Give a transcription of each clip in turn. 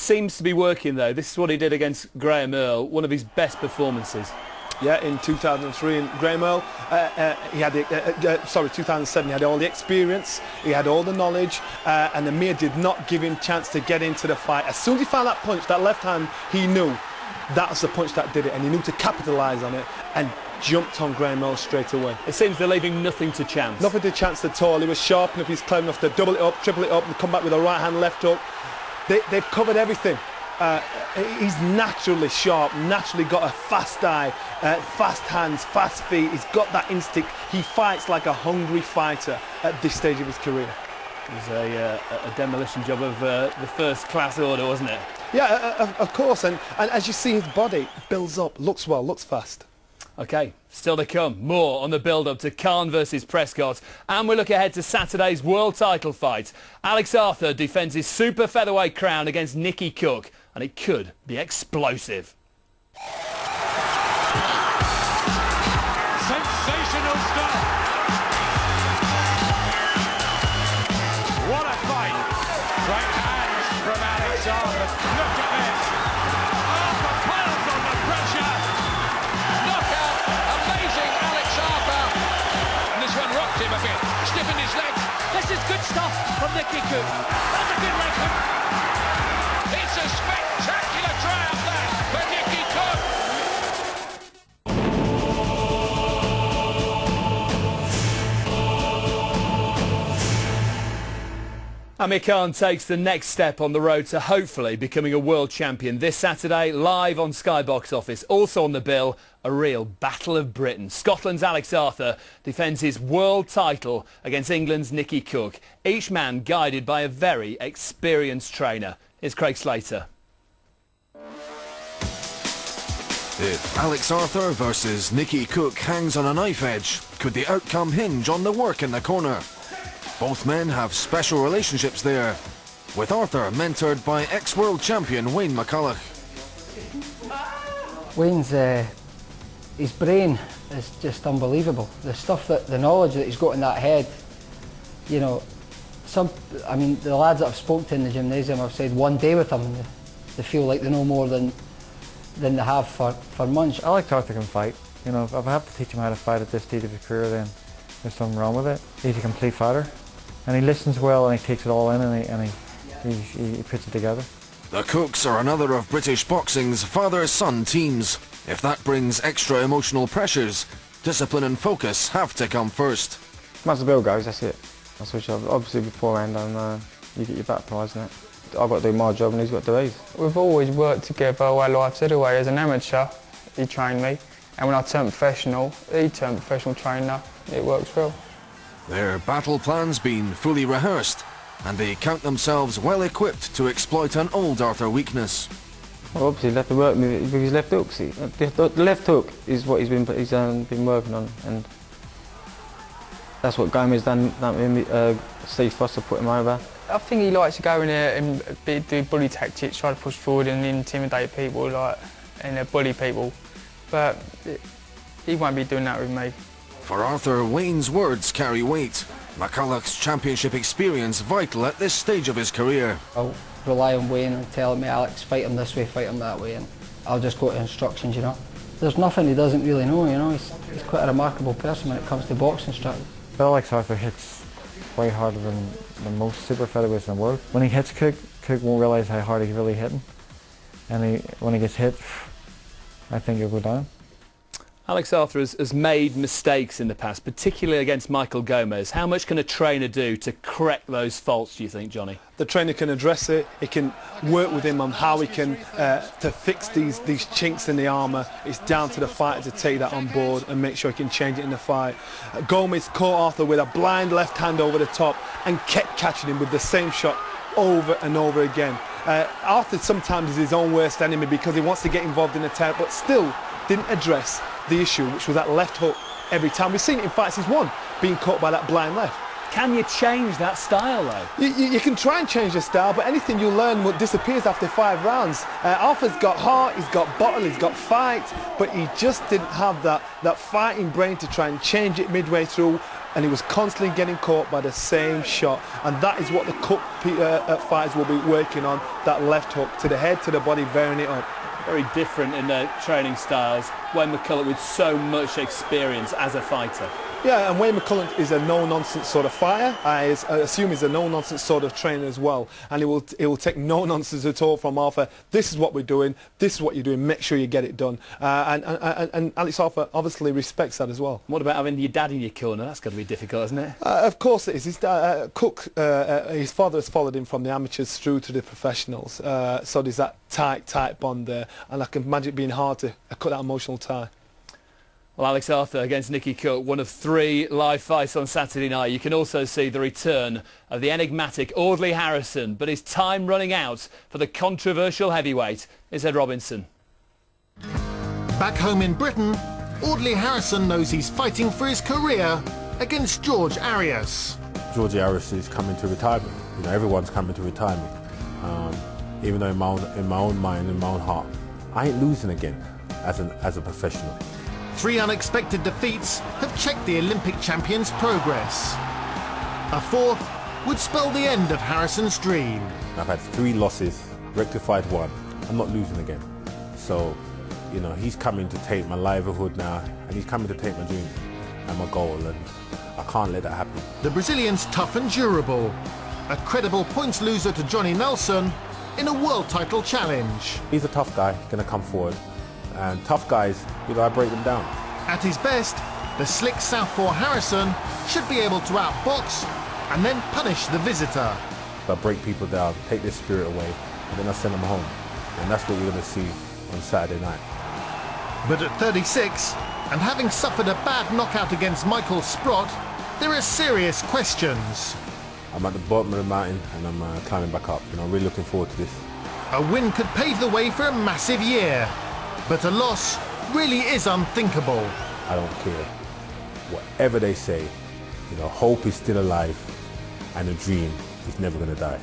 seems to be working, though. This is what he did against Graham Earl, one of his best performances. Yeah, in 2003, and Graham Earl, he had 2007, he had all the experience, he had all the knowledge, and Amir did not give him chance to get into the fight. As soon as he found that punch, that left hand, he knew that was the punch that did it, and he knew to capitalise on it, and jumped on Graham Earl straight away. It seems they're leaving nothing to chance. Nothing to chance at all. He was sharp enough, he's clever enough to double it up, triple it up, and come back with a right hand, left hook. They've covered everything. He's naturally sharp, naturally got a fast eye, fast hands, fast feet. He's got that instinct. He fights like a hungry fighter at this stage of his career. It was a demolition job of the first class order, wasn't it? Yeah, of course. And as you see, his body builds up, looks well, looks fast. OK, still to come. More on the build-up to Khan versus Prescott. And we look ahead to Saturday's world title fight. Alex Arthur defends his super featherweight crown against Nicky Cook. And it could be explosive. Sensational stuff. What a fight. Great hands from Alex Arthur. Look at this. Arthur piles on the pressure. Knockout. Amazing Alex Arthur. And this one rocked him a bit. Stiffened his legs. This is good stuff from Nicky Cook. That's a good leg hook. It's a spectacular triumph there for Nicky Cook. Amir Khan takes the next step on the road to hopefully becoming a world champion this Saturday, live on Sky Box Office. Also on the bill, a real Battle of Britain. Scotland's Alex Arthur defends his world title against England's Nicky Cook, each man guided by a very experienced trainer. Here's Craig Slater. If Alex Arthur versus Nicky Cook hangs on a knife edge, could the outcome hinge on the work in the corner? Both men have special relationships there, with Arthur mentored by ex-world champion Wayne McCulloch. Wayne's his brain is just unbelievable. The knowledge that he's got in that head, you know, the lads that I've spoken to in the gymnasium, I've said one day with them, they feel like they know more than they have for months. I like Arthur can fight. You know, if I have to teach him how to fight at this stage of his career, then there's something wrong with it. He's a complete fighter, and he listens well, and he takes it all in, and he puts it together. The Cooks are another of British boxing's father-son teams. If that brings extra emotional pressures, discipline and focus have to come first. Once the bill goes, that's it. That's what obviously beforehand, you get your back prize in it. I've got to do my job and he's got to do his. We've always worked together our lives anyway. As an amateur, he trained me, and when I turned professional, he turned professional trainer. It works well. Their battle plans been fully rehearsed, and they count themselves well equipped to exploit an old Arthur weakness. Well, obviously he'll have to work with his left hooks. The left hook is what he's been working on, and that's what Gomez done. Steve Foster put him over. I think he likes to go in there and do bully tactics, try to push forward and intimidate people, and bully people. But he won't be doing that with me. For Arthur, Wayne's words carry weight. McCulloch's championship experience vital at this stage of his career. I'll rely on Wayne and telling me, Alex, fight him this way, fight him that way, and I'll just go to instructions, you know. There's nothing he doesn't really know, you know. He's quite a remarkable person when it comes to boxing stuff. But Alex Arthur hits way harder than most super featherweights in the world. When he hits Cook, Cook won't realise how hard he's really hitting. And when he gets hit, I think he'll go down. Alex Arthur has made mistakes in the past, particularly against Michael Gomez. How much can a trainer do to correct those faults, do you think, Johnny? The trainer can address it. He can work with him on how he can to fix these chinks in the armour. It's down to the fighter to take that on board and make sure he can change it in the fight. Gomez caught Arthur with a blind left hand over the top and kept catching him with the same shot over and over again. Arthur sometimes is his own worst enemy because he wants to get involved in the attack, but still didn't address the issue, which was that left hook every time. We've seen it in fights he's won, being caught by that blind left. Can you change that style, though? You can try and change the style, but anything you learn disappears after 5 rounds. Arthur's got heart, he's got bottle, he's got fight, but he just didn't have that fighting brain to try and change it midway through, and he was constantly getting caught by the same shot, and that is what the Cook fighters will be working on, that left hook to the head, to the body, varying it up. Very different in their training styles. Wayne McCulloch with so much experience as a fighter. Yeah, and Wayne McCulloch is a no-nonsense sort of fighter. I assume he's a no-nonsense sort of trainer as well. And he will take no nonsense at all from Arthur. This is what we're doing. This is what you're doing. Make sure you get it done. And Alex Arthur obviously respects that as well. What about having your dad in your corner? That's got to be difficult, isn't it? Of course it is. His Cook, his father has followed him from the amateurs through to the professionals. So there's that tight bond there. And I can imagine it being hard to cut that emotional tie. Well, Alex Arthur against Nicky Cook, one of 3 live fights on Saturday night. You can also see the return of the enigmatic Audley Harrison, but his time running out for the controversial heavyweight is Ed Robinson. Back home in Britain, Audley Harrison knows he's fighting for his career against George Arias. George Arias is coming to retirement. You know, everyone's coming to retirement. Even though in my own mind, in my own heart, I ain't losing again as a professional. 3 unexpected defeats have checked the Olympic champion's progress. A 4th would spell the end of Harrison's dream. I've had 3 losses, rectified 1. I'm not losing again. So, you know, he's coming to take my livelihood now, and he's coming to take my dream and my goal, and I can't let that happen. The Brazilian's tough and durable. A credible points loser to Johnny Nelson in a world title challenge. He's a tough guy, going to come forward. And tough guys, you know, I break them down. At his best, the slick southpaw Harrison should be able to outbox and then punish the visitor. I break people down, take their spirit away, and then I send them home. And that's what we're going to see on Saturday night. But at 36, and having suffered a bad knockout against Michael Sprott, there are serious questions. I'm at the bottom of the mountain and I'm climbing back up. You know, I'm really looking forward to this. A win could pave the way for a massive year. But a loss really is unthinkable. I don't care. Whatever they say, you know, hope is still alive and a dream is never going to die.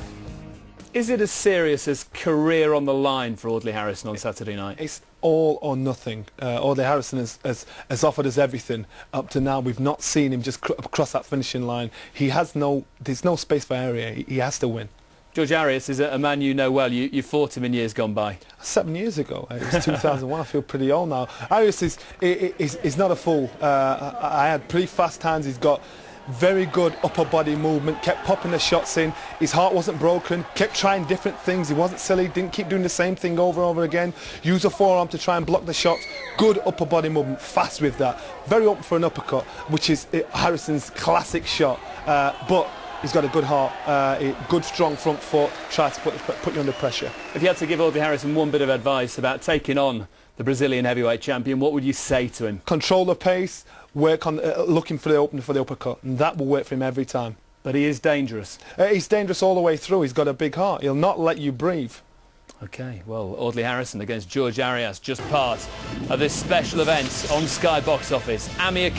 Is it as serious as career on the line for Audley Harrison on Saturday night? It's all or nothing. Audley Harrison has offered us everything up to now. We've not seen him just cross that finishing line. There's no space for error. He has to win. George Arias is a man you know well. You fought him in years gone by. 7 years ago. It was 2001. I feel pretty old now. Arias is not a fool. I had pretty fast hands. He's got very good upper body movement, kept popping the shots in. His heart wasn't broken, kept trying different things. He wasn't silly, didn't keep doing the same thing over and over again. Use a forearm to try and block the shots. Good upper body movement, fast with that. Very open for an uppercut, which is Harrison's classic shot. But he's got a good heart, good strong front foot, tries to put you under pressure. If you had to give Audley Harrison one bit of advice about taking on the Brazilian heavyweight champion, what would you say to him? Control the pace, work on looking for the opening for the uppercut, and that will work for him every time. But he is dangerous. He's dangerous all the way through. He's got a big heart. He'll not let you breathe. OK, well, Audley Harrison against George Arias, just part of this special event on Sky Box Office. Amir